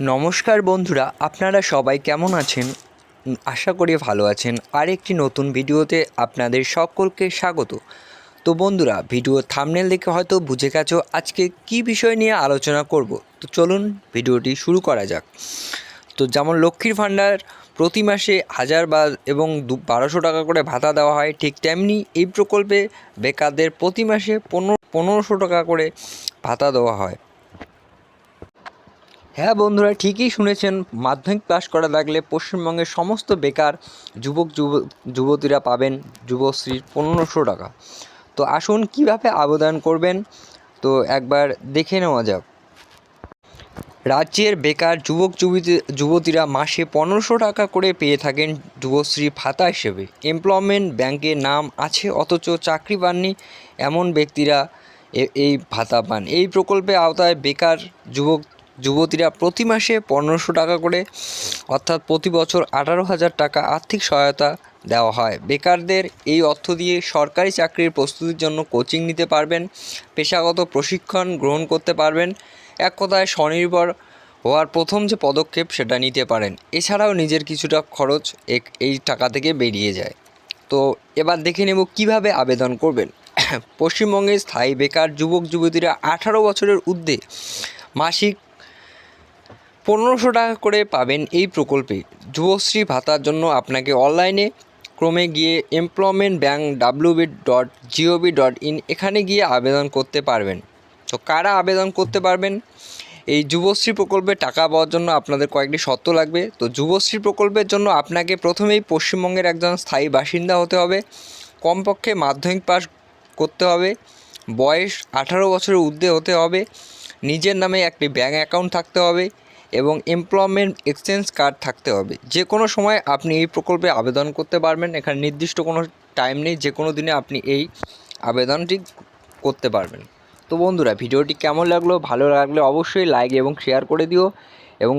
নমস্কার বন্ধুরা, আপনারা সবাই কেমন আছেন? আশা করি ভালো আছেন। আরেকটি নতুন ভিডিওতে আপনাদের সকলকে স্বাগত। তো বন্ধুরা, ভিডিও থাম্বনেল দেখে হয়তো বুঝে গেছো আজকে কী বিষয় নিয়ে আলোচনা করব। তো চলুন ভিডিওটি শুরু করা যাক। তো যেমন লক্ষ্মীর ভাণ্ডার প্রতি মাসে 1000 এবং 1200 টাকা করে ভাতা দেওয়া হয়, ঠিক তেমনি এই প্রকল্পে বেকারদের প্রতি মাসে 1500 টাকা করে ভাতা দেওয়া হয়। হ্যাঁ বন্ধুরা, ঠিকই শুনেছেন। মাধ্যমিক পাশ করা থাকলে পশ্চিমবঙ্গের সমস্ত বেকার যুবতীরা পাবেন যুবশ্রীর 1500 টাকা। তো আসুন কীভাবে আবেদন করবেন তো একবার দেখে নেওয়া যাক। রাজ্যের বেকার যুবতীরা মাসে 1500 টাকা করে পেয়ে থাকেন যুবশ্রী ভাতা হিসেবে। এমপ্লয়মেন্ট ব্যাংকে নাম আছে অথচ চাকরি পাননি এমন ব্যক্তিরা এই ভাতা পান। এই প্রকল্পের আওতায় বেকার যুবতীরা প্রতি মাসে 1500 টাকা করে অর্থাৎ প্রতি বছর 18,000 টাকা আর্থিক সহায়তা দেওয়া হয়। বেকারদের এই অর্থ দিয়ে সরকারি চাকরির প্রস্তুতির জন্য কোচিং নিতে পারবেন, পেশাগত প্রশিক্ষণ গ্রহণ করতে পারবেন। এক কথায় স্বনির্ভর হওয়ার প্রথম যে পদক্ষেপ সেটা নিতে পারেন। এছাড়াও নিজের কিছুটা খরচ এই টাকা থেকে বেরিয়ে যায়। তো এবার দেখে নেব কিভাবে আবেদন করবেন। পশ্চিমবঙ্গের স্থায়ী বেকার যুবতীরা 18 বছরের ঊর্ধ্বে মাসিক 1500 টাকা করে পাবেন এই প্রকল্পে। যুবশ্রী ভাতার জন্য আপনাকে অনলাইনে ক্রমে গিয়ে এমপ্লয়মেন্ট ব্যাংক www.gov.in এখানে গিয়ে আবেদন করতে পারবেন। তো কারা আবেদন করতে পারবেন? এই যুবশ্রী প্রকল্পে টাকা পাওয়ার জন্য আপনাদের কয়েকটি শর্ত লাগবে। তো যুবশ্রী প্রকল্পের জন্য আপনাকে প্রথমেই পশ্চিমবঙ্গের একজন স্থায়ী বাসিন্দা হতে হবে, কমপক্ষে মাধ্যমিক পাস করতে হবে, বয়স 18 বছরের ঊর্ধ্বে হতে হবে, নিজের নামে একটি ব্যাঙ্ক অ্যাকাউন্ট থাকতে হবে এবং এমপ্লয়মেন্ট এক্সচেঞ্জ কার্ড থাকতে হবে। যে কোনো সময় আপনি এই প্রকল্পে আবেদন করতে পারবেন। এখানে নির্দিষ্ট কোনো টাইম নেই, যে কোনো দিনে আপনি এই আবেদনটি করতে পারবেন। তো বন্ধুরা, ভিডিওটি কেমন লাগলো? ভালো লাগলে অবশ্যই লাইক এবং শেয়ার করে দিও এবং